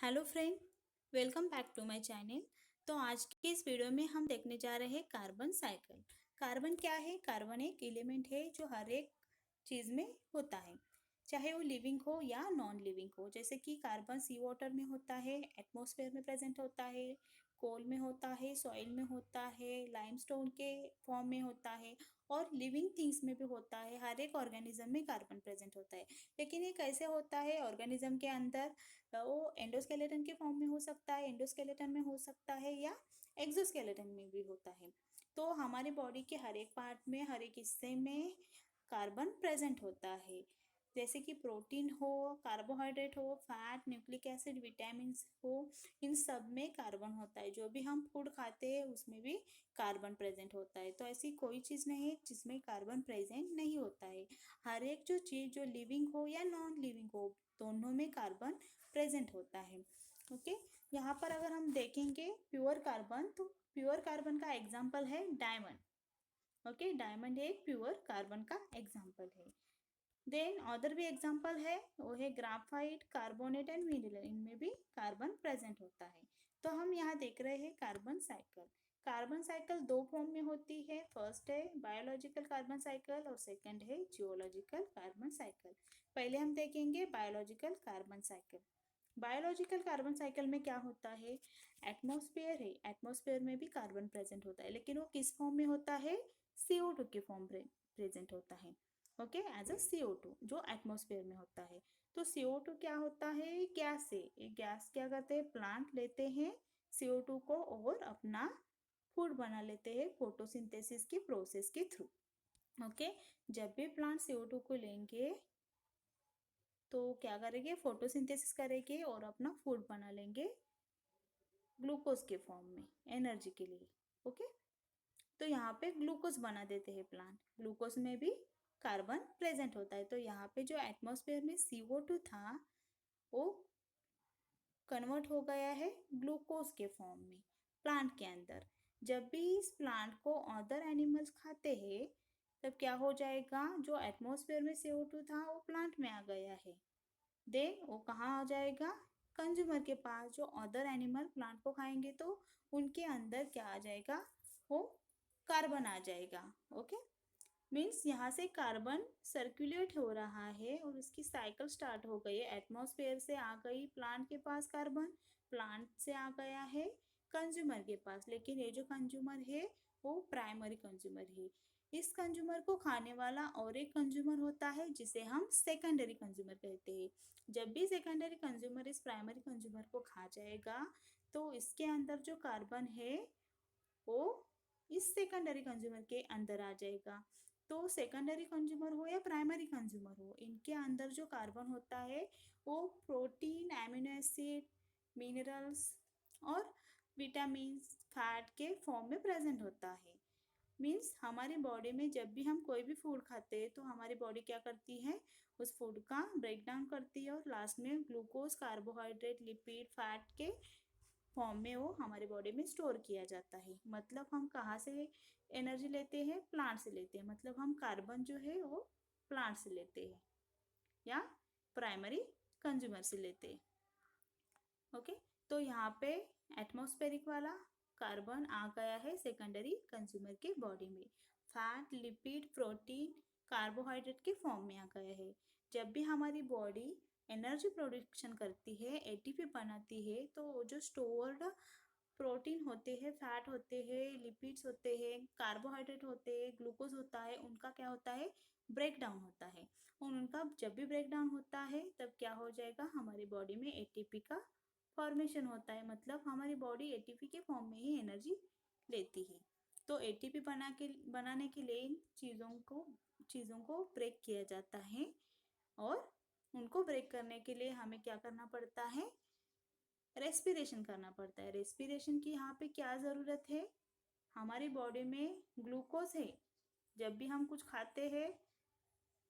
Hello friend, welcome back to my channel. तो आज की इस वीडियो में हम देखने जा रहे हैं कार्बन साइकिल। कार्बन क्या है? कार्बन एक एलिमेंट है जो हर एक चीज़ में होता है, चाहे वो लिविंग हो या नॉन लिविंग हो। जैसे कि कार्बन सी वाटर में होता है, एटमॉस्फेयर में प्रेजेंट होता है, कोल में होता है, सॉइल में होता है, लाइमस्टोन के फॉर्म में होता है और लिविंग थिंग्स में भी होता है। हर एक ऑर्गेनिज्म में कार्बन प्रेजेंट होता है। लेकिन ये कैसे होता है ऑर्गेनिज्म के अंदर? वो एंडोस्केलेटन के फॉर्म में हो सकता है, एंडोस्केलेटन में हो सकता है या एक्सोस्केलेटन में भी होता है। तो हमारी बॉडी के हर एक पार्ट में, हर एक हिस्से में कार्बन प्रेजेंट होता है। जैसे कि प्रोटीन हो, कार्बोहाइड्रेट हो, फैट, न्यूक्लिक एसिड, विटामिन हो, इन सब में कार्बन होता है। जो भी हम फूड खाते हैं उसमें भी कार्बन प्रेजेंट होता है। तो ऐसी कोई चीज़ नहीं है जिसमें कार्बन प्रेजेंट नहीं होता है। हर एक जो चीज़ जो लिविंग हो या नॉन लिविंग हो, दोनों में कार्बन प्रेजेंट होता है। ओके, यहाँ पर अगर हम देखेंगे प्योर कार्बन, तो प्योर कार्बन का एग्जाम्पल है डायमंड। ओके, डायमंड एक प्योर कार्बन का एग्जाम्पल है। देन अदर भी एग्जाम्पल है, वो है ग्राफाइट, कार्बोनेट एंड मिनरल, इनमें भी कार्बन प्रेजेंट होता है। तो हम यहाँ देख रहे हैं कार्बन साइकिल। कार्बन साइकिल दो फॉर्म में होती है। फर्स्ट है बायोलॉजिकल कार्बन साइकिल और सेकंड है जियोलॉजिकल कार्बन साइकिल। पहले हम देखेंगे biological carbon cycle. Biological carbon cycle में क्या होता है? एटमॉस्फेयर है, एटमॉस्फेयर में भी कार्बन प्रेजेंट होता है, लेकिन वो किस फॉर्म में होता है? CO2 के फॉर्म प्रेजेंट होता है। ओके, एज अ CO2 जो एटमॉस्फेयर में होता है। तो CO2 क्या होता है? गैस है। ये गैस क्या करते हैं? प्लांट लेते हैं CO2 को और अपना फूड बना लेते हैं फोटोसिंथेसिस की प्रोसेस के थ्रू। ओके, जब भी प्लांट CO2 को लेंगे तो क्या करेंगे? फोटोसिंथेसिस करेंगे और अपना फूड बना लेंगे ग्लूकोज के फॉर्म में, एनर्जी के लिए। ओके, तो यहाँ पे ग्लूकोज बना देते हैं प्लांट। ग्लूकोज में भी कार्बन प्रेजेंट होता है। तो यहाँ पे जो एटमॉस्फेयर में CO2 था वो कन्वर्ट हो गया है ग्लूकोज के फॉर्म में प्लांट के अंदर। जब भी इस प्लांट को अदर एनिमल्स खाते हैं तब क्या हो जाएगा? जो एटमॉस्फेयर में CO2 था वो प्लांट में आ गया है। देन वो कहाँ आ जाएगा? कंज्यूमर के पास। जो अदर एनिमल प्लांट को खाएंगे तो उनके अंदर क्या आ जाएगा? वो कार्बन आ जाएगा। ओके, मीन्स यहाँ से कार्बन सर्कुलेट हो रहा है और उसकी साइकिल स्टार्ट हो गई है। एटमॉस्फेयर से आ गई प्लांट के पास कार्बन, प्लांट से आ गया है कंज्यूमर के पास। लेकिन ये जो कंज्यूमर है वो प्राइमरी कंज्यूमर है। इस कंज्यूमर को खाने वाला और एक कंज्यूमर होता है जिसे हम सेकेंडरी कंज्यूमर कहते हैं। जब भी सेकेंडरी कंज्यूमर इस प्राइमरी कंज्यूमर को खा जाएगा तो इसके अंदर जो कार्बन है वो इस सेकेंडरी कंज्यूमर के अंदर आ जाएगा। तो सेकेंडरी कंज्यूमर हो या प्राइमरी कंज्यूमर हो, इनके अंदर जो कार्बन होता है वो प्रोटीन, एमिनो एसिड, मिनरल्स और विटामिन, फैट के फॉर्म में प्रेजेंट होता है। मीन्स हमारी बॉडी में जब भी हम कोई भी फूड खाते हैं तो हमारी बॉडी क्या करती है? उस फूड का ब्रेक डाउन करती है और लास्ट में ग्लूकोज, कार्बोहाइड्रेट, लिपिड, फैट के फॉर्म में वो हमारे बॉडी में स्टोर किया जाता है। मतलब हम कहाँ से एनर्जी लेते हैं? प्लांट से लेते हैं। मतलब हम कार्बन जो है वो प्लांट से लेते हैं या प्राइमरी कंज्यूमर से लेते हैं। ओके, तो यहाँ पे एटमॉस्फेरिक वाला कार्बन आ गया है सेकेंडरी कंज्यूमर के बॉडी में। फैट, लिपिड, प्रोटीन, कार्बोहाइड्रेट के फॉर्म में आ गया है। जब भी हमारी बॉडी एनर्जी प्रोडक्शन करती है, ATP बनाती है, तो जो स्टोर्ड प्रोटीन होते हैं, फैट होते हैं, लिपिड्स होते हैं, कार्बोहाइड्रेट होते हैं, ग्लूकोज होता है, उनका क्या होता है? ब्रेक डाउन होता है। और उनका जब भी ब्रेक डाउन होता है तब क्या हो जाएगा? हमारी बॉडी में ATP का फॉर्मेशन होता है। मतलब हमारी बॉडी ATP के फॉर्म में ही एनर्जी लेती है। तो ATP बनाने के लिए इन चीज़ों को ब्रेक किया जाता है। और उनको ब्रेक करने के लिए हमें क्या करना पड़ता है? रेस्पिरेशन करना पड़ता है। रेस्पिरेशन की यहाँ पे क्या ज़रूरत है? हमारी बॉडी में ग्लूकोज है। जब भी हम कुछ खाते हैं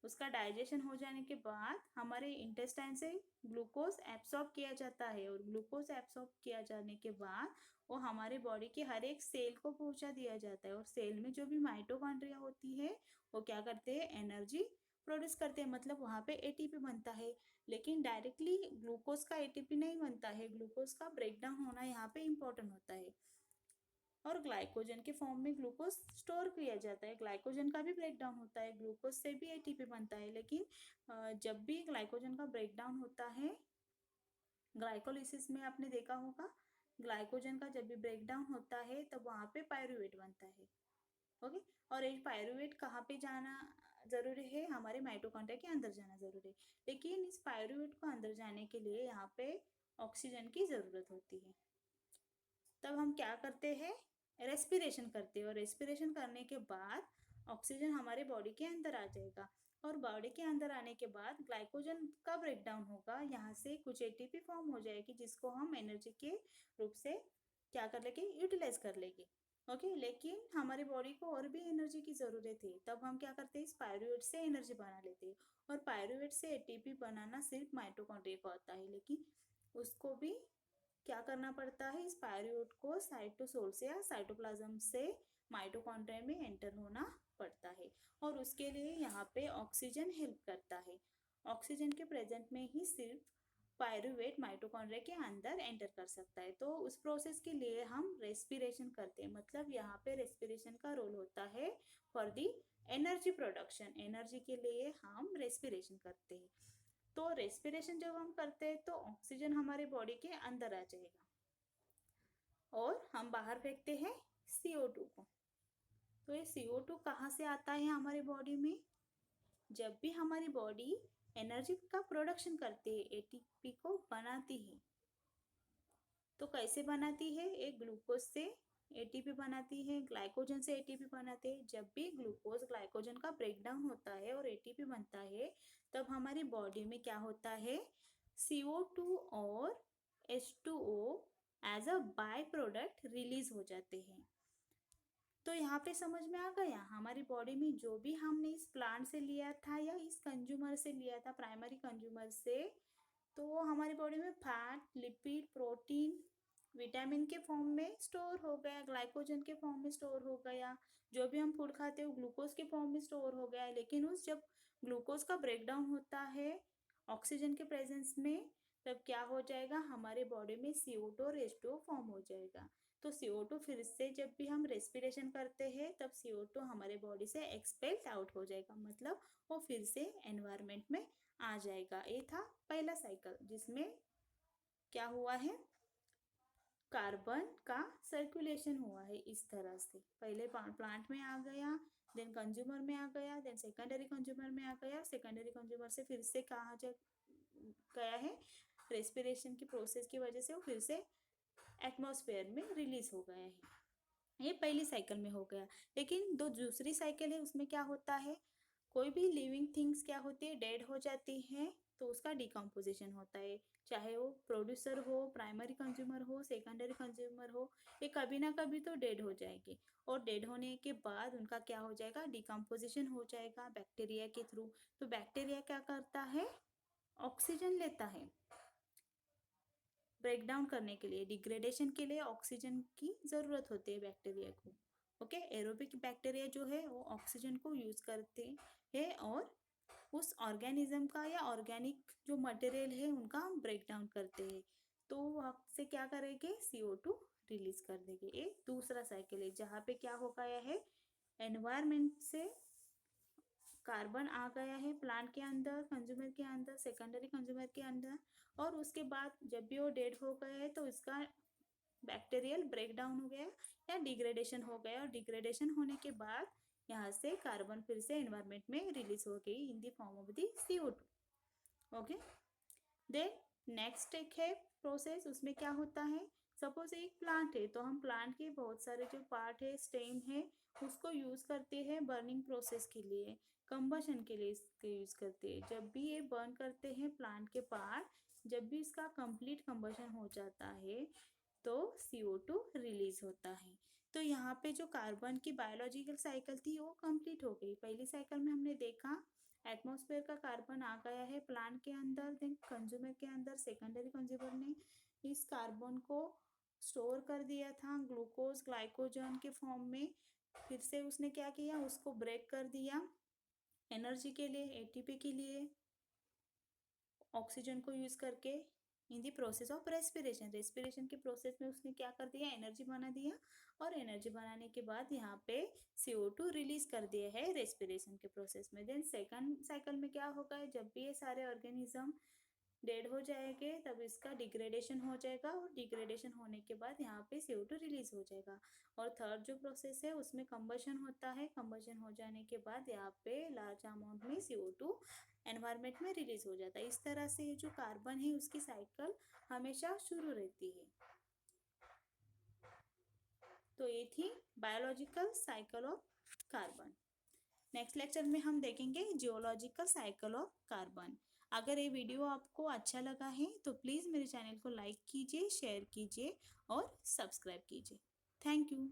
उसका डाइजेशन हो जाने के बाद हमारे इंटेस्टाइन से ग्लूकोज एब्सॉर्ब किया जाता है और ग्लूकोज एब्सॉर्ब किया जाने के बाद वो हमारे बॉडी के हर एक सेल को पहुंचा दिया जाता है। और सेल में जो भी माइटोकॉन्ड्रिया होती है वो क्या करते हैं? एनर्जी प्रोड्यूस करते हैं, मतलब वहाँ पे एटीपी बनता है। लेकिन डायरेक्टली ग्लूकोज का एटीपी नहीं बनता है, ग्लूकोज का ब्रेकडाउन होना यहाँ पे इम्पोर्टेंट होता है। और ग्लाइकोजन के फॉर्म में ग्लूकोज स्टोर किया जाता है, ग्लाइकोजन का भी ब्रेकडाउन होता है, ग्लूकोज से भी एटीपी बनता है। लेकिन जब भी ग्लाइकोजन का ब्रेकडाउन होता है ग्लाइकोलिसिस में, आपने देखा होगा ग्लाइकोजन का जब भी ब्रेकडाउन होता है तब वहाँ पे पायरुवेट बनता है। ओके, और ये पायरुवेट कहाँ पे जाना जरूरी है, हमारे माइटोकॉन्ड्रिया के अंदर जाना जरूरी है। लेकिन इस पायरुवेट को अंदर जाने के लिए यहाँ पे ऑक्सीजन की जरूरत होती है। तब हम क्या करते हैं, रेस्पिरेशन करते हैं, और रेस्पिरेशन करने के बाद ऑक्सीजन हमारे बॉडी के अंदर आ जाएगा। और बॉडी के अंदर आने के बाद ग्लाइकोजन का ब्रेकडाउन होगा, यहाँ से कुछ एटीपी फॉर्म हो जाएगी जिसको हम एनर्जी के रूप से क्या कर लेंगे, यूटिलाइज कर लेंगे। ओके, लेकिन हमारी बॉडी को और भी एनर्जी की ज़रूरत है, तब हम क्या करते हैं, इस पायरुवेट से एनर्जी बना लेते हैं। और पायरुवेट से एटीपी बनाना सिर्फ माइटोकॉन्ड्रिया को आता है, लेकिन उसको भी क्या करना पड़ता है, इस पायरुवेट को साइटोसोल से या साइटोप्लाज्म से माइटोकॉन्ड्रिया में एंटर होना पड़ता है। और उसके लिए यहाँ पे ऑक्सीजन हेल्प करता है। ऑक्सीजन के प्रेजेंट में ही सिर्फ पायरुवेट माइटोकॉन्ड्रिया के अंदर एंटर कर सकता है। तो उस प्रोसेस के लिए हम रेस्पिरेशन करते हैं, मतलब यहाँ पे रेस्पिरेशन का रोल होता है for the energy production, energy के लिए हम रेस्पिरेशन करते हैं। तो रेस्पिरेशन जब हम करते हैं तो ऑक्सीजन हमारे बॉडी के अंदर आ जाएगा और हम बाहर फेंकते हैं CO2 को। तो ये CO2 कहाँ से आता है हमारे बॉडी में, जब भी हमारी बॉडी एनर्जी का प्रोडक्शन करती है, एटीपी को बनाती है, तो कैसे बनाती है, एक ग्लूकोज से एटीपी बनाती है, ग्लाइकोजन से एटीपी बनाते हैं। जब भी ग्लूकोज ग्लाइकोजन का ब्रेकडाउन होता है और एटीपी बनता है, तब हमारी बॉडी में क्या होता है, CO2 और H2O as a by product release हो जाते हैं। तो यहाँ पे समझ में आ गया, हमारी बॉडी में जो भी हमने इस प्लांट से लिया था या इस कंज्यूमर से लिया था, प्राइमरी कंज्यूमर से, तो वो हमारी बॉडी में फैट, लिपिड, प्रोटीन, विटामिन के फॉर्म में स्टोर हो गया, ग्लाइकोजन के फॉर्म में स्टोर हो गया। जो भी हम फूड खाते हैं वो ग्लूकोज के फॉर्म में स्टोर हो गया। लेकिन उस जब ग्लूकोज का ब्रेकडाउन होता है ऑक्सीजन के प्रेजेंस में, तब क्या हो जाएगा, हमारे बॉडी में CO2 और H2O फॉर्म हो जाएगा। तो CO2 फिर से जब भी हम रेस्पिरेशन करते हैं तब CO2 हमारे बॉडी से एक्सपेल्ड आउट हो जाएगा, मतलब वो फिर से एनवायरमेंट में आ जाएगा। ये था पहला साइकिल जिसमें क्या हुआ है, कार्बन का सर्कुलेशन हुआ है। इस तरह से पहले प्लांट में आ गया, देन कंज्यूमर में आ गया, देन सेकेंडरी कंज्यूमर में आ गया, सेकेंडरी कंज्यूमर से फिर से कहाँ जा गया है, रेस्पिरेशन की प्रोसेस की वजह से वो फिर से एटमॉस्फेयर में रिलीज हो गया है। ये पहली साइकिल में हो गया। लेकिन जो दूसरी साइकिल है उसमें क्या होता है, कोई भी लिविंग थिंग्स क्या होती है, डेड हो जाती है, तो उसका डिकम्पोजिशन होता है। चाहे वो प्रोड्यूसर हो, प्राइमरी कंज्यूमर हो, सेकेंडरी कंज्यूमर हो, ये कभी ना कभी तो डेड हो जाएंगे। और डेड होने के बाद उनका क्या हो जाएगा, डिकम्पोजिशन हो जाएगा बैक्टीरिया के थ्रू। तो बैक्टीरिया क्या करता है, ऑक्सीजन लेता है ब्रेकडाउन करने के लिए, डिग्रेडेशन के लिए ऑक्सीजन की ज़रूरत होती है बैक्टीरिया को। ओके, एरोबिक बैक्टीरिया जो है वो ऑक्सीजन को यूज़ करते हैं और उस ऑर्गेनिज्म का या ऑर्गेनिक जो मटेरियल है उनका हम ब्रेक डाउन करते हैं। तो वहाँ से क्या करेंगे, CO2 रिलीज कर देंगे। ये दूसरा साइकिल है जहाँ पे क्या हो गया है, एनवायरमेंट से कार्बन आ गया है प्लांट के अंदर, कंज्यूमर के अंदर, सेकेंडरी कंज्यूमर के अंदर, और उसके बाद जब भी वो डेड हो गया है तो इसका बैक्टीरियल ब्रेक डाउन हो गया या डिग्रेडेशन हो गया, और डिग्रेडेशन होने के बाद यहाँ से कार्बन फिर से एनवायरमेंट में रिलीज हो गई in the form of the CO2। Okay, then next एक है प्रोसेस, उसमें क्या होता है, सपोज एक प्लांट है तो हम प्लांट के बहुत सारे जो पार्ट है, स्टेम है, उसको यूज करते हैं बर्निंग प्रोसेस के लिए, कंबशन के लिए इसके यूज करते हैं। जब भी ये बर्न करते हैं प्लांट के पार्ट, जब भी इसका कंप्लीट कंबशन हो जाता है तो CO2 रिलीज होता है। तो यहाँ पे जो कार्बन की बायोलॉजिकल साइकिल थी वो कंप्लीट हो गई। पहली साइकिल में हमने देखा एटमॉस्फेयर का कार्बन आ गया है प्लांट के अंदर, देन कंज्यूमर के अंदर, सेकेंडरी कंज्यूमर ने इस कार्बन को स्टोर कर दिया था ग्लूकोज ग्लाइकोजन के फॉर्म में, फिर से उसने क्या किया, उसको ब्रेक कर दिया एनर्जी के लिए, एटीपी के लिए, ऑक्सीजन को यूज करके in the process of respiration. Respiration के प्रोसेस में उसने क्या कर दिया, एनर्जी बना दिया, और एनर्जी बनाने के बाद यहाँ पे CO2 रिलीज कर दिया है रेस्पिरेशन के प्रोसेस में। देन सेकंड साइकिल में क्या होगा, जब भी ये सारे ऑर्गेनिज्म डेड हो जाएंगे तब इसका डिग्रेडेशन हो जाएगा, और डिग्रेडेशन होने के बाद यहाँ पे CO2 रिलीज हो जाएगा। और थर्ड जो प्रोसेस है उसमें कंबशन होता है। कंबशन हो जाने के बाद यहाँ पे लार्ज अमाउंट में CO2 एनवायरमेंट में रिलीज हो जाता है। इस तरह से जो कार्बन है उसकी साइकिल हमेशा शुरू रहती है। तो ये थी biological cycle of carbon. Next lecture में हम देखेंगे जियोलॉजिकल साइकिल ऑफ कार्बन। अगर ये वीडियो आपको अच्छा लगा है तो प्लीज़ मेरे चैनल को लाइक कीजिए, शेयर कीजिए और सब्सक्राइब कीजिए। Thank you.